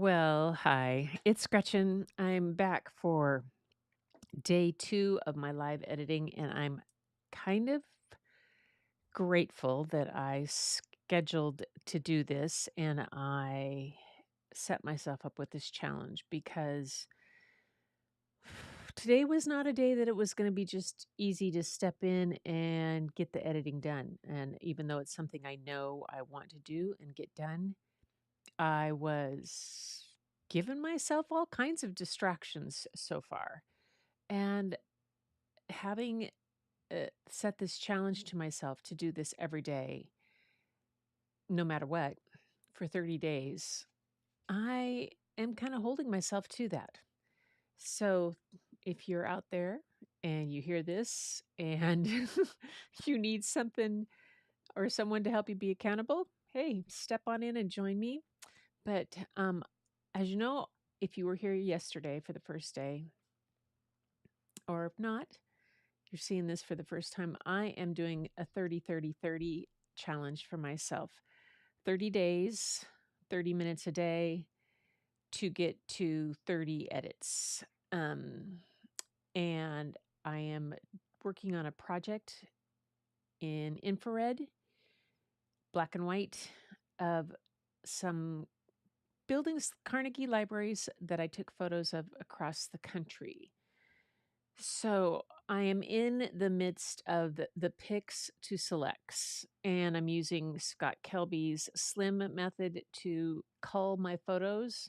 Well, hi, it's Gretchen. I'm back for day 2 of my live editing, and I'm kind of grateful that I scheduled to do this and I set myself up with this challenge because today was not a day that it was going to be just easy to step in and get the editing done. And even though it's something I know I want to do and get done, I was giving myself all kinds of distractions so far. And having set this challenge to myself to do this every day, no matter what, for 30 days, I am kind of holding myself to that. So if you're out there and you hear this and you need something or someone to help you be accountable, hey, step on in and join me. But as you know, if you were here yesterday for the first day, or if not, you're seeing this for the first time, I am doing a 30-30-30 challenge for myself. 30 days, 30 minutes a day to get to 30 edits. Um, and I am working on a project in infrared, black and white, of some buildings, Carnegie libraries that I took photos of across the country. So I am in the midst of the picks to selects, and I'm using Scott Kelby's slim method to cull my photos.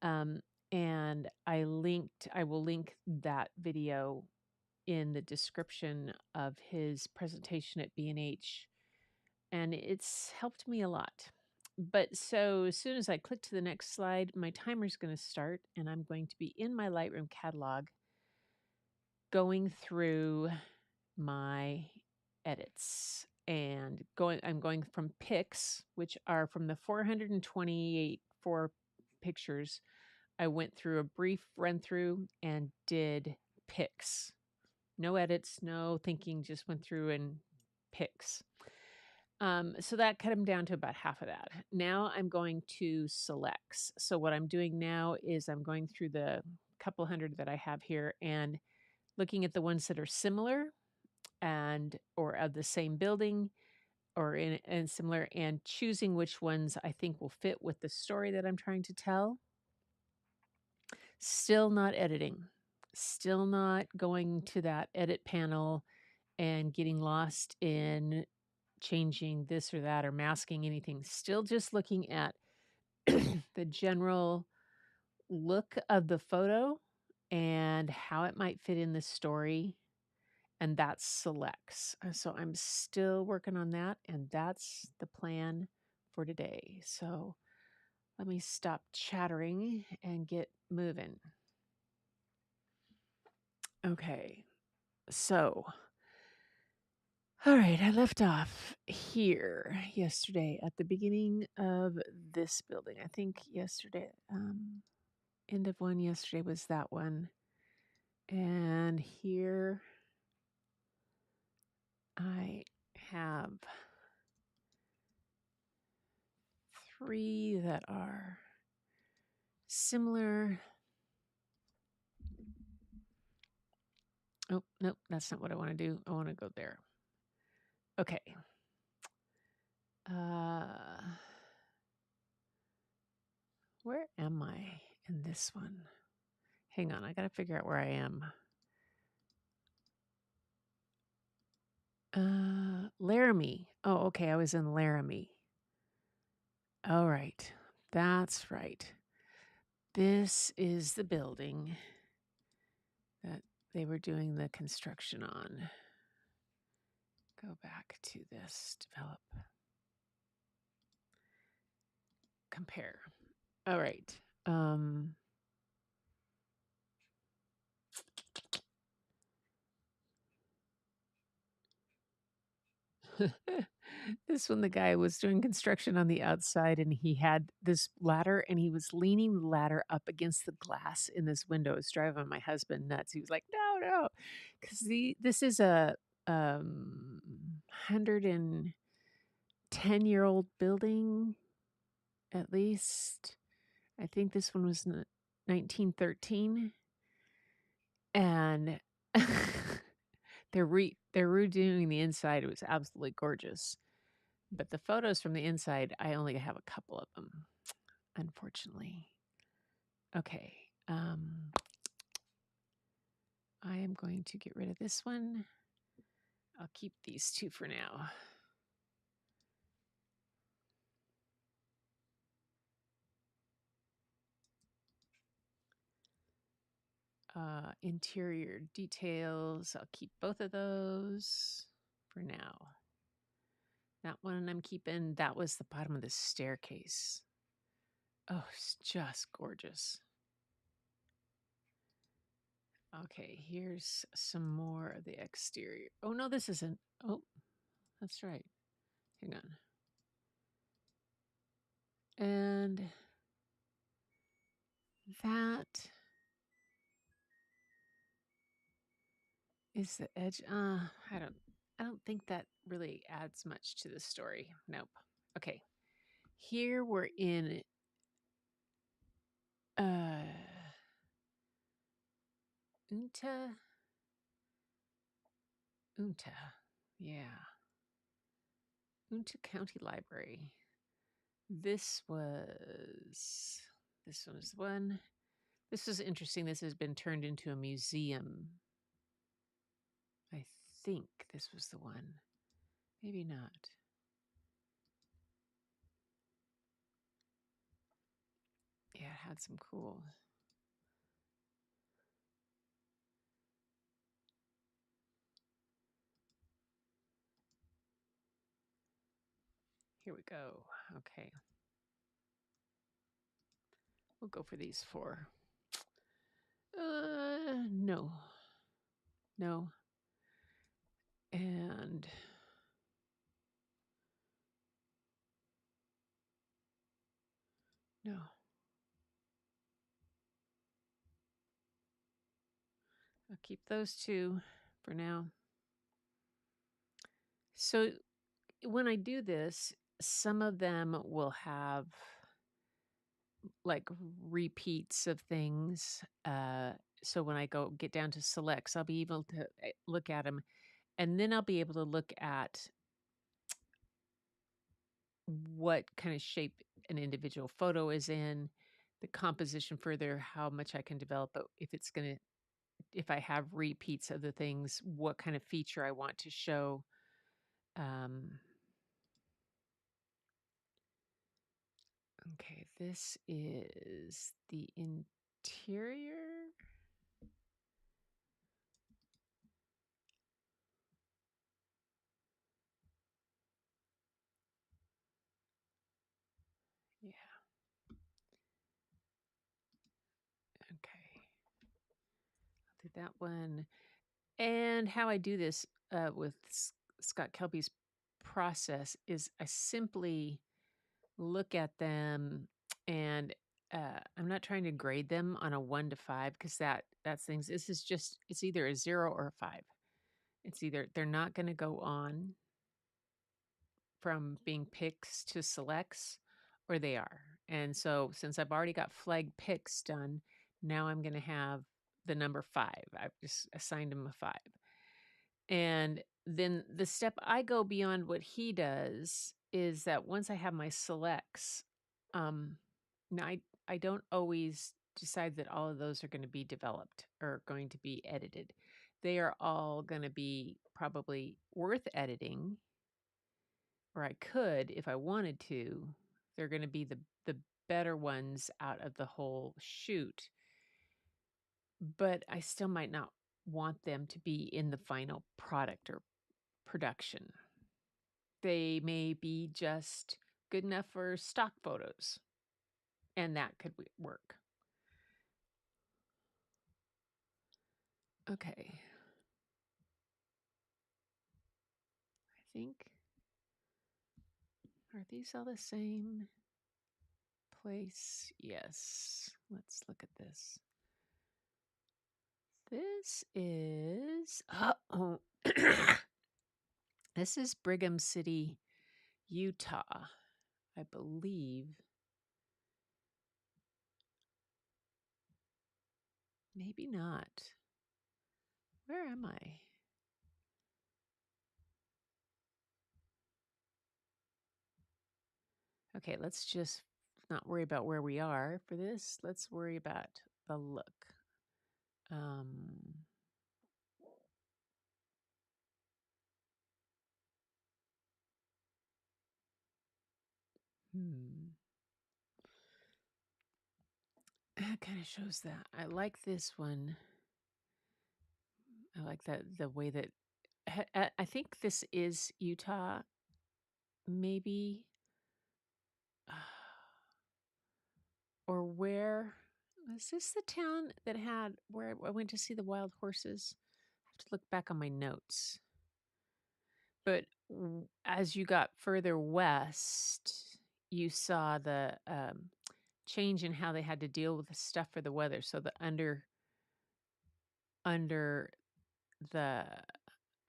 Um, and I will link that video in the description of his presentation at B&H, and it's helped me a lot. But so as soon as I click to the next slide, my timer's going to start, and I'm going to be in my Lightroom catalog going through my edits and I'm going from pics, which are from the 428 pictures. I went through a brief run through and did pics. No edits, no thinking, just went through and pics. So that cut them down to about half of that. Now I'm going to selects. So what I'm doing now is I'm going through the couple hundred that I have here and looking at the ones that are similar and or of the same building or in and similar, and choosing which ones I think will fit with the story that I'm trying to tell. Still not editing. Still not going to that edit panel and getting lost in changing this or that or masking anything. Still just looking at the general look of the photo and how it might fit in the story, and that's selects. So I'm still working on that, and that's the plan for today. So let me stop chattering and get moving. Okay, so all right, I left off here yesterday at the beginning of this building. I think yesterday, end of one yesterday was that one. And here I have 3 that are similar. Oh, nope, that's not what I want to do. I want to go there. Okay. Where am I in this one? Hang on, I got to figure out where I am. Laramie. Oh, okay, I was in Laramie. All right, that's right. This is the building that they were doing the construction on. Go back to this, develop, compare. All right. This one, the guy was doing construction on the outside and he had this ladder and he was leaning the ladder up against the glass in this window. It was driving my husband nuts. He was like, no, because this is a 110-year-old building, at least. I think this one was 1913, and they're redoing the inside. It was absolutely gorgeous, but the photos from the inside, I only have a couple of them, unfortunately. Okay, I am going to get rid of this one. I'll keep these two for now. Interior details, I'll keep both of those for now. That one I'm keeping. That was the bottom of the staircase. Oh, it's just gorgeous. Okay, here's some more of the exterior. Oh, no, this isn't. Oh, that's right. Hang on. And that is the edge. I don't think that really adds much to the story. Nope. Okay. Here we're in Unta. Yeah. Unta County Library. This was this one is the one. This is interesting. This has been turned into a museum. I think this was the one. Maybe not. Yeah, it had some cool. Here we go. Okay. We'll go for these four. No. No. And no. I'll keep those two for now. So when I do this, some of them will have like repeats of things. So when I go get down to selects, I'll be able to look at them, and then I'll be able to look at what kind of shape an individual photo is in, the composition further, how much I can develop, but if I have repeats of the things, what kind of feature I want to show. Okay, this is the interior. Yeah. Okay. I'll do that one. And how I do this with Scott Kelby's process is I simply look at them, and I'm not trying to grade them on a 1 to 5 because that's things. This is just it's either a 0 or a 5. It's either they're not going to go on from being picks to selects, or they are. And so since I've already got flag picks done, now I'm going to have the number 5. I've just assigned him a 5. And then the step I go beyond what he does is that once I have my selects, now I don't always decide that all of those are going to be developed or going to be edited. They are all going to be probably worth editing, or I could if I wanted to. They're going to be the better ones out of the whole shoot, but I still might not want them to be in the final product or production. They may be just good enough for stock photos, and that could work. Okay. I think, are these all the same place? Yes. Let's look at this. This is, oh, this is Brigham City, Utah, I believe. Maybe not. Where am I? Okay, let's just not worry about where we are for this. Let's worry about the look. Um, hmm. That kind of shows that. I like this one. I like that the way that I think this is Utah, maybe, or where is this the town that had where I went to see the wild horses? I have to look back on my notes. But as you got further west, you saw the change in how they had to deal with the stuff for the weather. So the under the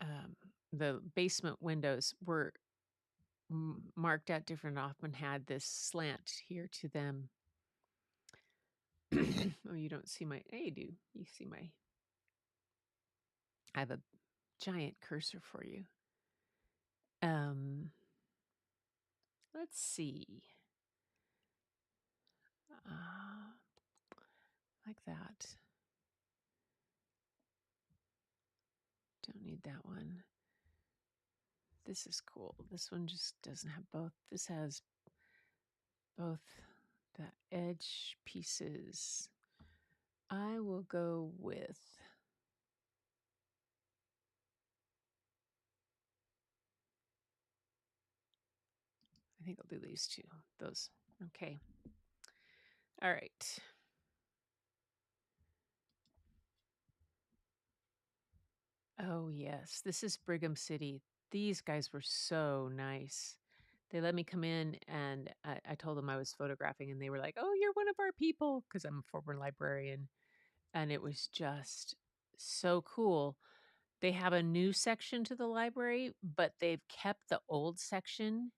um, the basement windows were marked out different, often had this slant here to them. Oh, you don't see my, hey, you do. You see my, I have a giant cursor for you. Um, let's see. Like that. Don't need that one. This is cool. This one just doesn't have both. This has both the edge pieces. I will go with, I think I'll do these two. Those. Okay. All right. Oh, yes. This is Brigham City. These guys were so nice. They let me come in and I told them I was photographing, and they were like, "Oh, you're one of our people," because I'm a former librarian. And it was just so cool. They have a new section to the library, but they've kept the old section.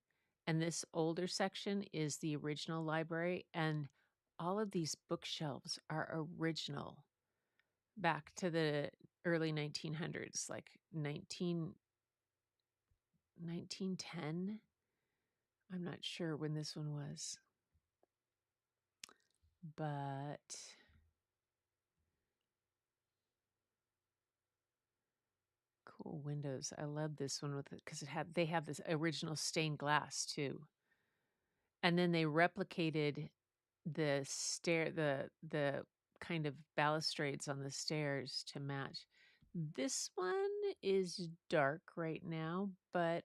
And this older section is the original library. And all of these bookshelves are original back to the early 1900s, like 1910. I'm not sure when this one was, but cool windows. I love this one with it because they have this original stained glass too. And then they replicated the kind of balustrades on the stairs to match. This one is dark right now, but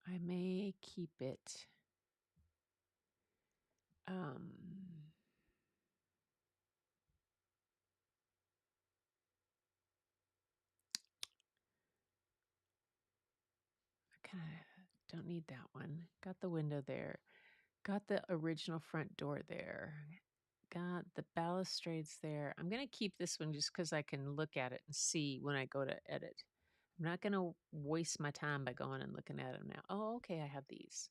I may keep it. Um, I kind of don't need that one. Got the window there. Got the original front door there. Got the balustrades there. I'm going to keep this one just because I can look at it and see when I go to edit. I'm not going to waste my time by going and looking at them now. Oh, okay, I have these.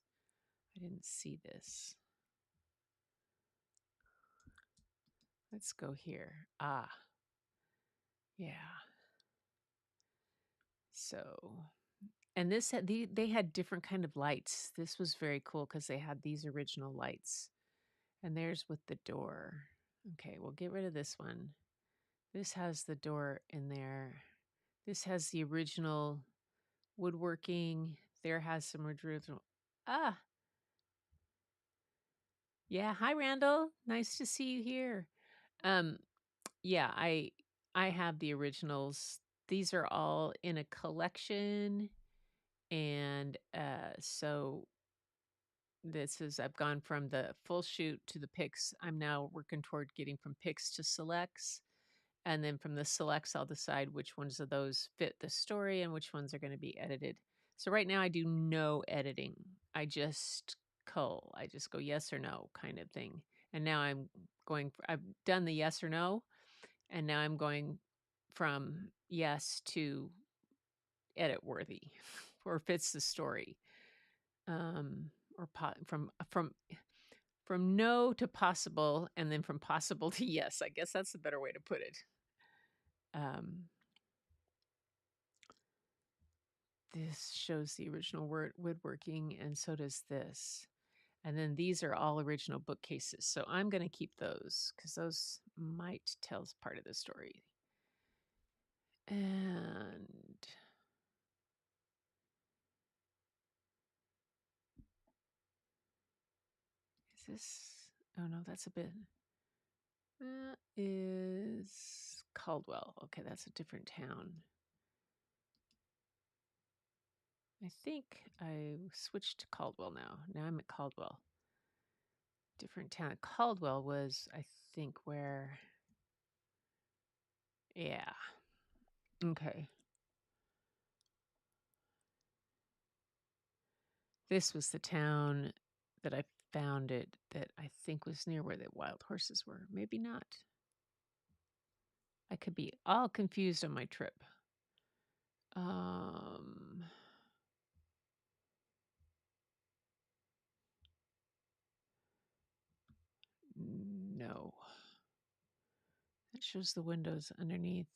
I didn't see this. Let's go here. Ah, yeah. So, and they had different kind of lights. This was very cool because they had these original lights. And there's with the door. Okay, we'll get rid of this one. This has the door in there. This has the original woodworking. There has some original. Ah, yeah. Hi, Randall. Nice to see you here. Um, yeah, I have the originals. These are all in a collection, and so this is I've gone from the full shoot to the picks. I'm now working toward getting from picks to selects. And then from the selects, I'll decide which ones of those fit the story and which ones are going to be edited. So right now I do no editing. I just cull. I just go yes or no kind of thing. And now I've done the yes or no. And now I'm going from yes to edit worthy or fits the story. Or From no to possible, and then from possible to yes. I guess that's a better way to put it. Um, this shows the original woodworking, and so does this. And then these are all original bookcases. So I'm going to keep those because those might tell us part of the story. And is this? Oh no, that's a bit. That is Caldwell. Okay, that's a different town. I think I switched to Caldwell now. Now I'm at Caldwell. Different town. Caldwell was, I think, where. Yeah. Okay. This was the town that I found it that I think was near where the wild horses were. Maybe not. I could be all confused on my trip. No. It shows the windows underneath.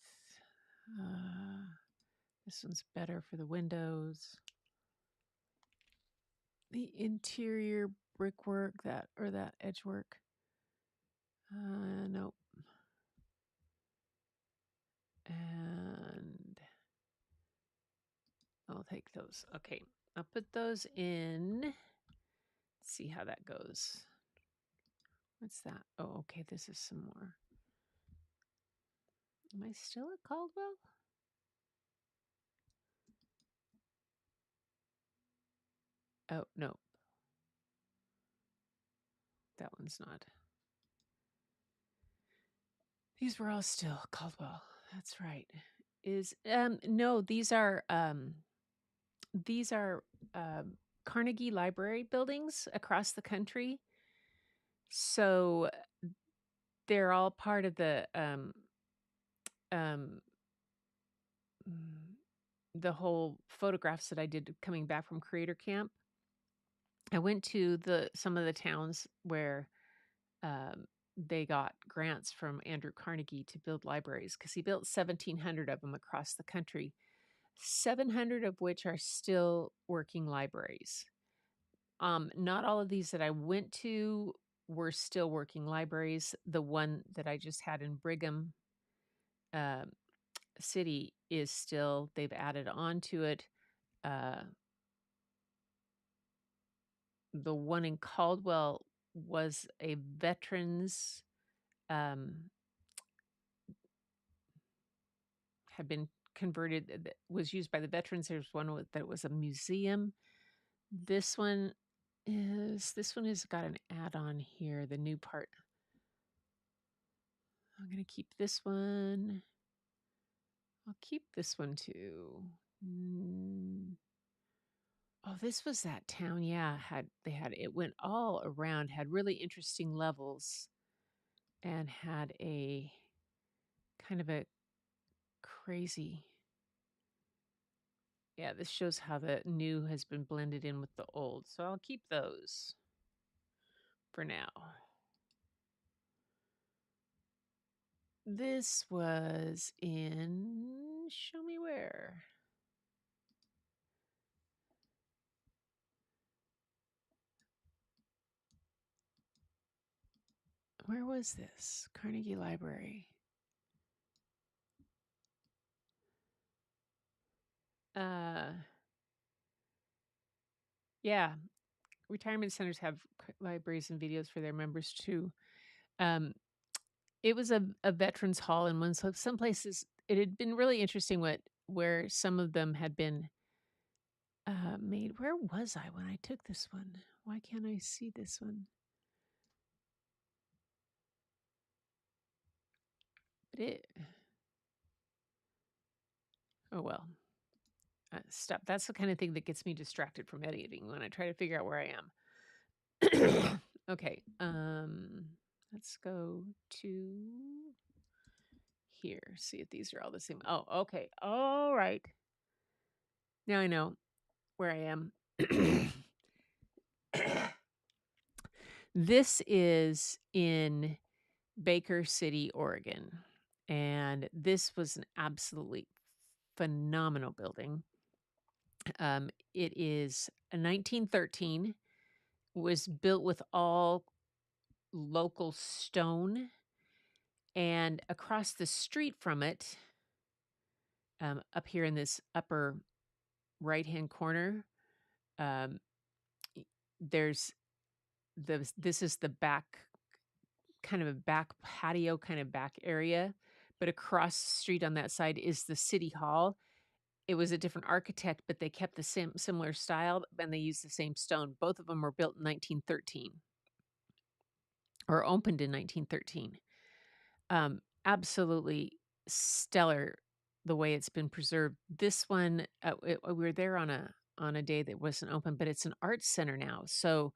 This one's better for the windows. The interior brickwork, that edgework. Nope. And I'll take those. Okay, I'll put those in. See how that goes. What's that? Oh, okay, this is some more. Am I still at Caldwell? Oh, no. That one's not. These were all still Caldwell. That's right. No, these are Carnegie Library buildings across the country. So they're all part of um, the whole photographs that I did coming back from Creator Camp. I went to some of the towns where they got grants from Andrew Carnegie to build libraries because he built 1,700 of them across the country, 700 of which are still working libraries. Not all of these that I went to were still working libraries. The one that I just had in Brigham City is still, they've added on to it. The one in Caldwell was a veterans, had been converted, that was used by the veterans. There's one that was a museum. This one has got an add-on here, the new part. I'm going to keep this one. I'll keep this one too. Oh, this was that town. Yeah, it went all around, had really interesting levels, and had a kind of a crazy. Yeah, this shows how the new has been blended in with the old. So I'll keep those for now. This was in, show me where. Where was this? Carnegie Library. Yeah, retirement centers have libraries and videos for their members too. It was a veterans hall, and some places it had been really interesting where some of them had been made. Where was I when I took this one? Why can't I see this one? Oh well. Stop. That's the kind of thing that gets me distracted from editing when I try to figure out where I am. Okay. Let's go to here. See if these are all the same. Oh, okay. All right. Now I know where I am. This is in Baker City, Oregon, and this was an absolutely phenomenal building. It is a 1913, was built with all local stone, and across the street from it, up here in this upper right-hand corner, um, y there's this is the back kind of a back patio, kind of back area, but across the street on that side is the city hall. It was a different architect, but they kept the similar style, and they used the same stone. Both of them were built in 1913 or opened in 1913. Absolutely stellar the way it's been preserved. This one, we were there on a day that wasn't open, but it's an art center now. So,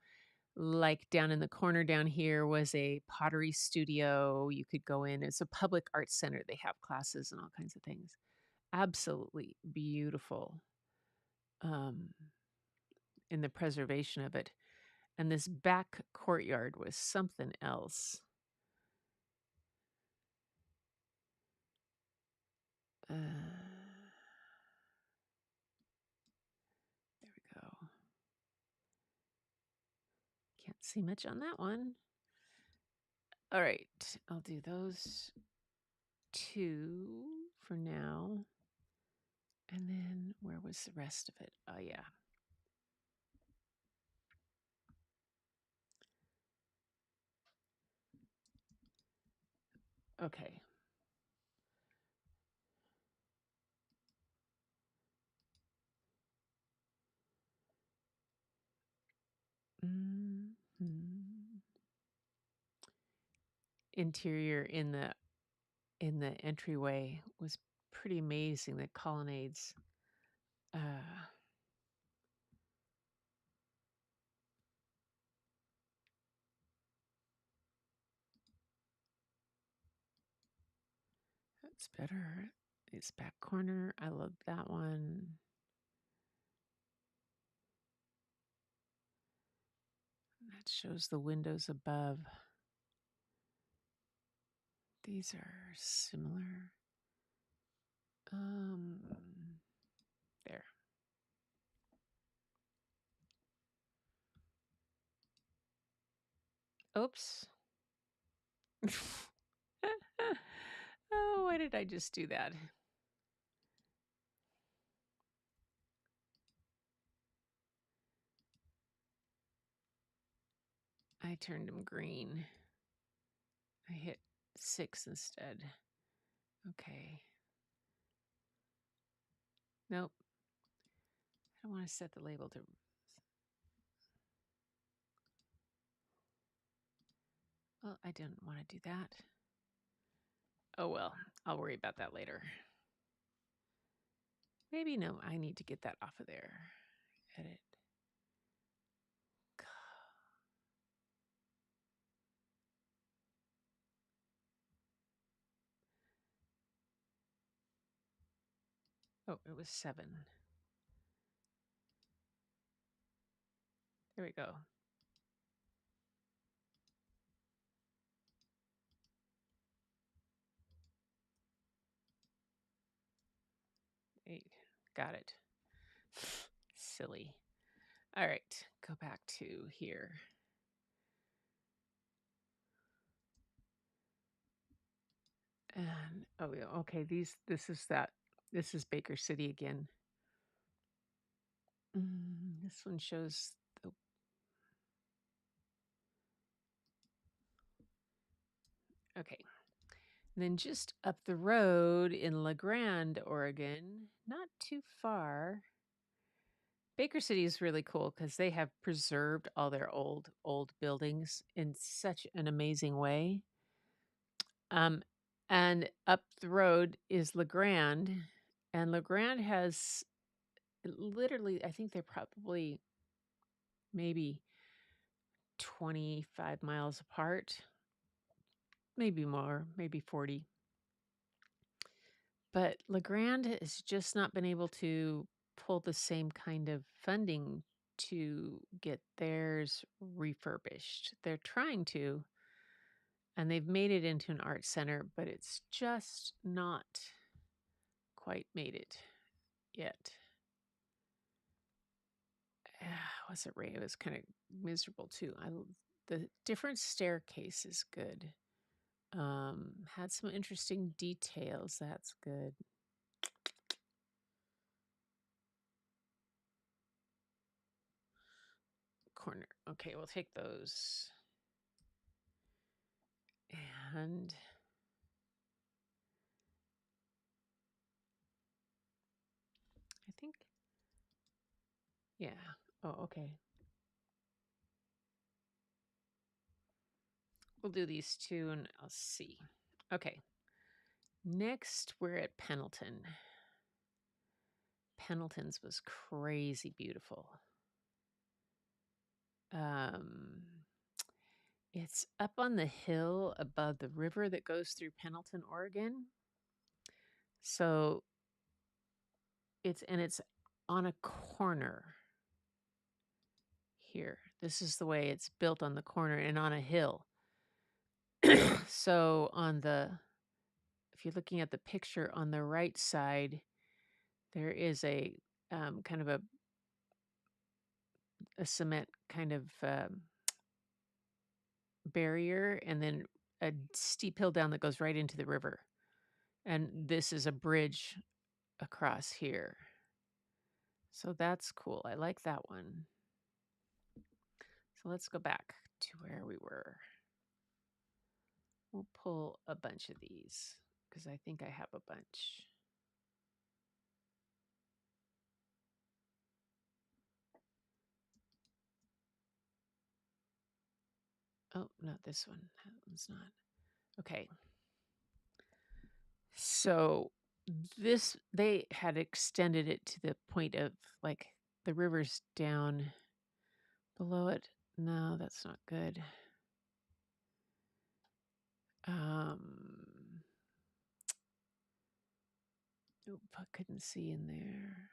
like down in the corner down here was a pottery studio. You could go in. It's a public art center. They have classes and all kinds of things. Absolutely beautiful um, in the preservation of it. And this back courtyard was something else. There we go. Can't see much on that one. All right, I'll do those two for now. And then where was the rest of it? Oh, yeah. Okay. Mhm. Interior in the entryway was pretty amazing. The colonnades. Uh, that's better. It's back corner. I love that one. That shows the windows above. These are similar. There. Oops. Oh, why did I just do that? I turned them green. I hit 6 instead. Okay. Nope. I don't want to set the label to. Well, I didn't want to do that. Oh well, I'll worry about that later. Maybe no, I need to get that off of there. Edit. Oh, it was 7. There we go. Eight. Got it. Silly. All right, go back to here. And oh yeah, okay, this is Baker City again. This one shows the okay. And then just up the road in La Grande, Oregon, not too far. Baker City is really cool because they have preserved all their old buildings in such an amazing way. Um, and up the road is La Grande, and La Grande has literally, I think they're probably maybe 25 miles apart, maybe more, maybe 40. But La Grande has just not been able to pull the same kind of funding to get theirs refurbished. They're trying to, and they've made it into an art center, but it's just not quite made it yet. Was it Ray? It was kind of miserable too. The different staircase is good. Had some interesting details. That's good. Corner. Okay, we'll take those. And I think, yeah. Oh, okay. We'll do these two and I'll see. Okay. Next, we're at Pendleton. Pendleton's was crazy beautiful. It's up on the hill above the river that goes through Pendleton, Oregon. So it's on a corner here. This is the way it's built, on the corner and on a hill. So if you're looking at the picture on the right side, there is a kind of a cement kind of barrier, and then a steep hill down that goes right into the river. And this is a bridge across here. So that's cool. I like that one. So let's go back to where we were. We'll pull a bunch of these because I think I have a bunch. Oh, not this one. That one's not. Okay. So they had extended it to the point of like the river's down below it. No, that's not good. Nope, I couldn't see in there.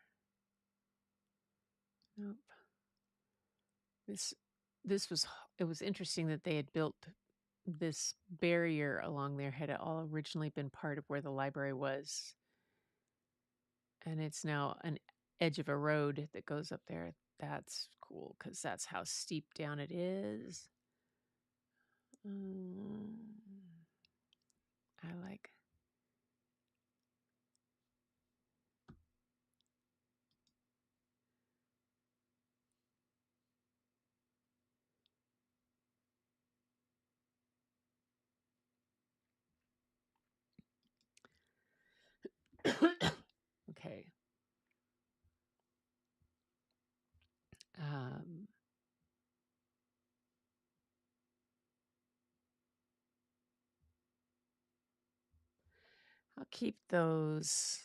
Nope. It was interesting that they had built this barrier along there. Had all originally been part of where the library was, and it's now an edge of a road that goes up there. That's cool because that's how steep down it is. I like. Okay. I'll keep those.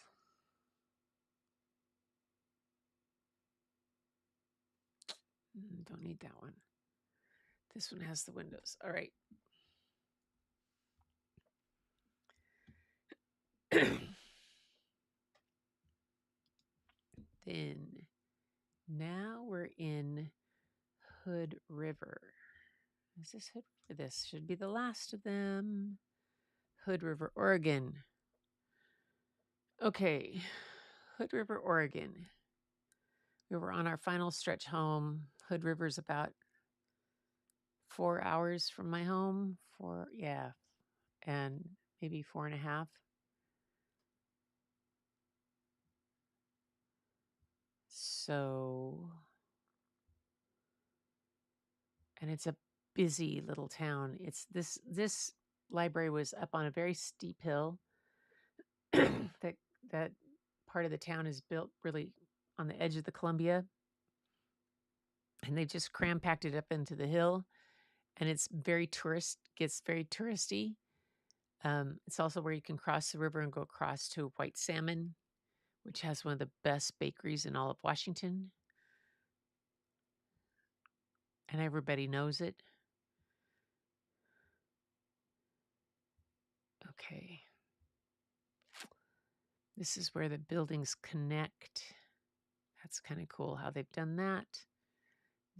Don't need that one. This one has the windows. All right. Then now we're in Hood River. Is this Hood River? This should be the last of them. Hood River, Oregon. Okay. Hood River, Oregon. We were on our final stretch home. Hood River's about 4 hours from my home. And maybe 4.5. So, and it's a busy little town. It's this library was up on a very steep hill. that part of the town is built really on the edge of the Columbia, and they just cram packed it up into the hill, and it's gets very touristy. It's also where you can cross the river and go across to White Salmon, which has one of the best bakeries in all of Washington, and everybody knows it. Okay. This is where the buildings connect. That's kind of cool how they've done that.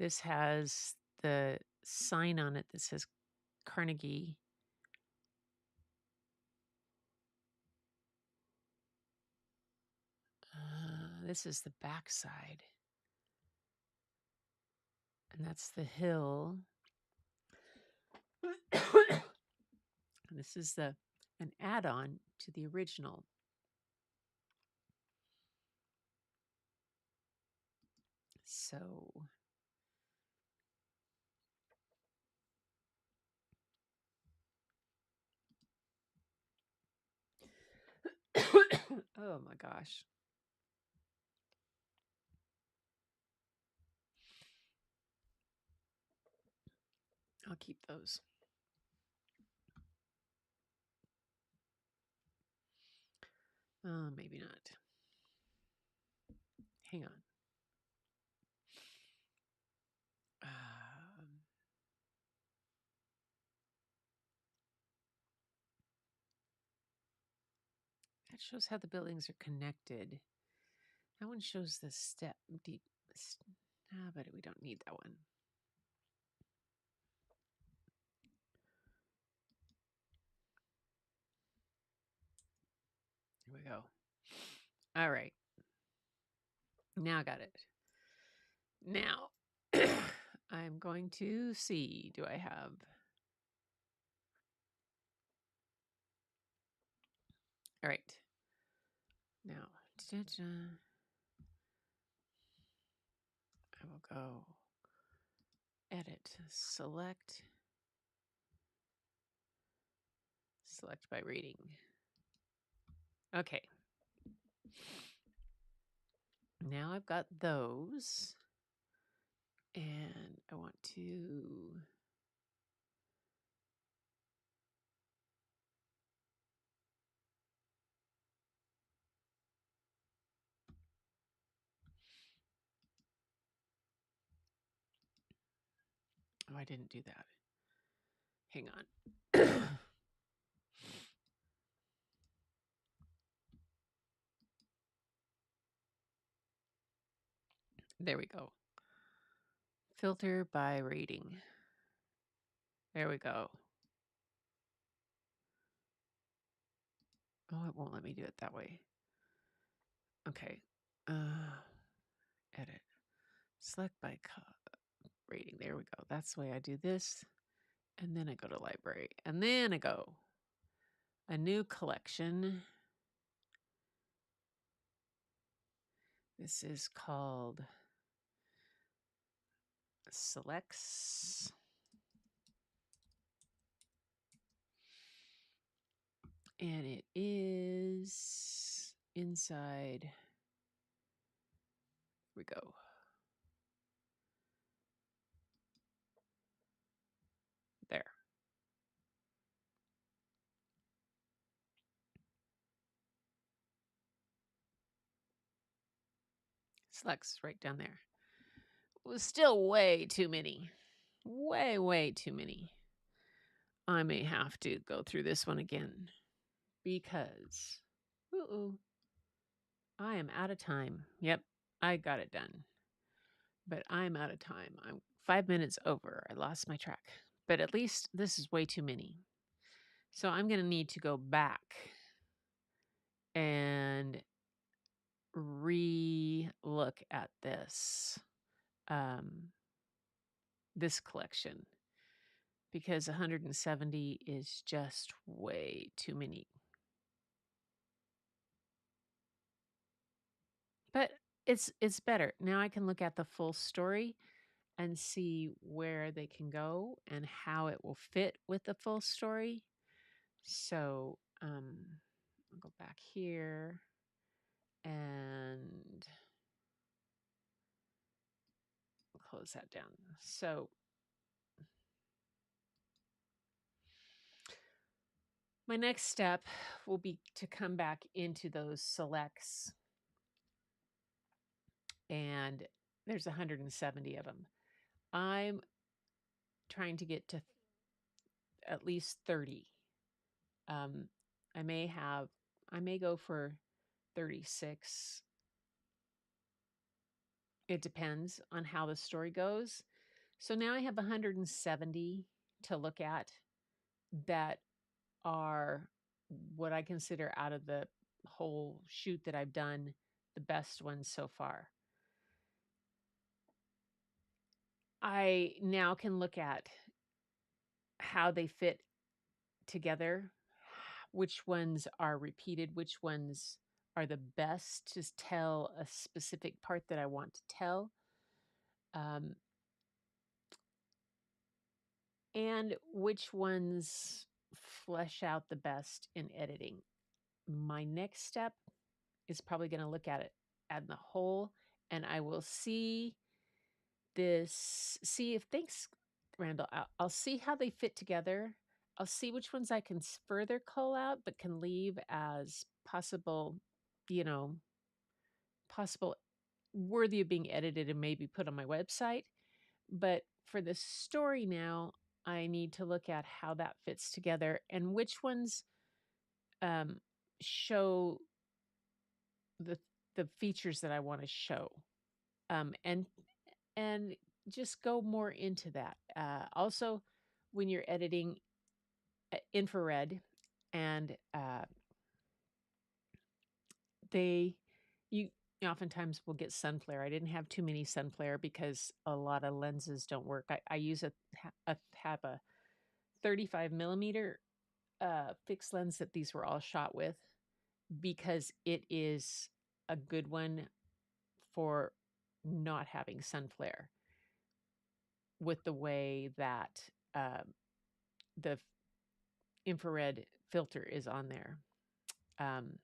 This has the sign on it that says Carnegie. This is the backside. And that's the hill. And this is an add-on to the original. So oh my gosh. I'll keep those. Maybe not. Hang on. That shows how the buildings are connected. That one shows the step deep. But we don't need that one. Here we go. All right. Now I got it. Now I'm going to see, do I have... All right. Now, I will go edit, select by reading. Okay. Now I've got those, and I want to... Oh, I didn't do that. Hang on. There we go. Filter by rating. There we go. Oh, it won't let me do it that way. Okay. Edit. Select by rating. There we go. That's the way I do this. And then I go to library. And then I go a new collection. This is called Selects. And it is inside. Here we go. There. Selects right down there. It was still way too many. Way too many. I may have to go through this one again because I am out of time. Yep, I got it done. But I'm out of time. I'm 5 minutes over. I lost my track. But at least this is way too many. So I'm going to need to go back and re-look at this this collection, because 170 is just way too many. But it's better. Now I can look at the full story and see where they can go and how it will fit with the full story. So I'll go back here and close that down. So my next step will be to come back into those selects, and there's 170 of them. I'm trying to get to at least 30. I may go for 36. It depends on how the story goes. So now I have 170 to look at that are what I consider out of the whole shoot that I've done, the best ones so far. I now can look at how they fit together, which ones are repeated, which ones are the best to tell a specific part that I want to tell. Um, and which ones flesh out the best in editing. My next step is probably going to look at it at the whole, and I will see if thanks, Randall. I'll see how they fit together. I'll see which ones I can further call out, but can leave as possible, you know, possible worthy of being edited and maybe put on my website. But for the story now, I need to look at how that fits together and which ones um, show the the features that I want to show, um, and and just go more into that. Also, when you're editing infrared, and they you oftentimes will get sun flare. I didn't have too many sun flare because a lot of lenses don't work. I use have a 35 millimeter fixed lens that these were all shot with because it is a good one for not having sun flare with the way that the infrared filter is on there. Um,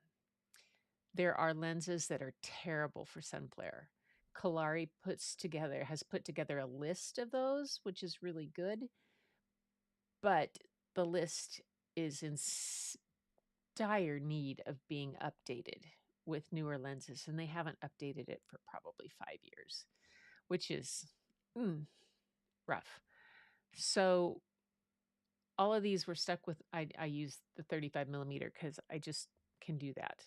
there are lenses that are terrible for sun flare. Kalari has put together a list of those, which is really good, but the list is in dire need of being updated with newer lenses, and they haven't updated it for probably 5 years, which is rough. So all of these were stuck with. I use the 35 millimeter because I just can do that.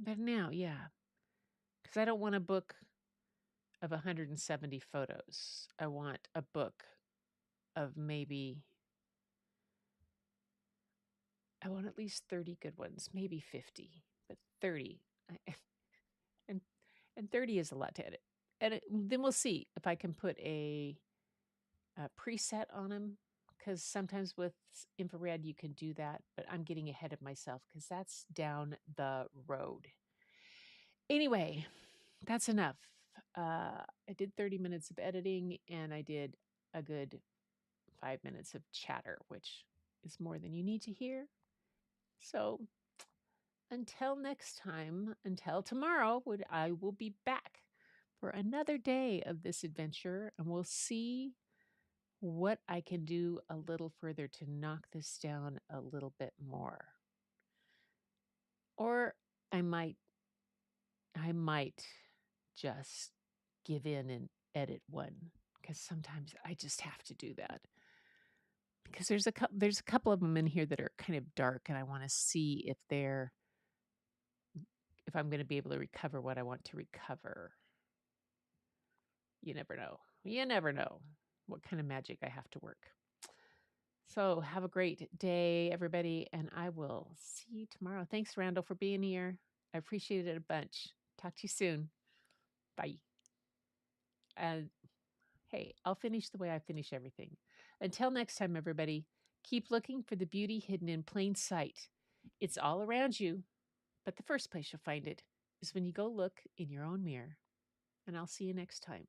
But now, yeah, because I don't want a book of 170 photos. I want a book of maybe, I want at least 30 good ones, maybe 50, but 30. And and 30 is a lot to edit. And then we'll see if I can put a preset on them, because sometimes with infrared you can do that, but I'm getting ahead of myself because that's down the road. Anyway, that's enough. I did 30 minutes of editing and I did a good 5 minutes of chatter, which is more than you need to hear. So until next time, until tomorrow, I will be back for another day of this adventure, and we'll see what I can do a little further to knock this down a little bit more. Or I might just give in and edit one, because sometimes I just have to do that. Because there's a couple of them in here that are kind of dark, and I want to see if I'm going to be able to recover what I want to recover. You never know. You never know what kind of magic I have to work. So have a great day, everybody, and I will see you tomorrow. Thanks, Randall, for being here. I appreciate it a bunch. Talk to you soon. Bye. And hey, I'll finish the way I finish everything. Until next time, everybody, keep looking for the beauty hidden in plain sight. It's all around you, but the first place you'll find it is when you go look in your own mirror. And I'll see you next time.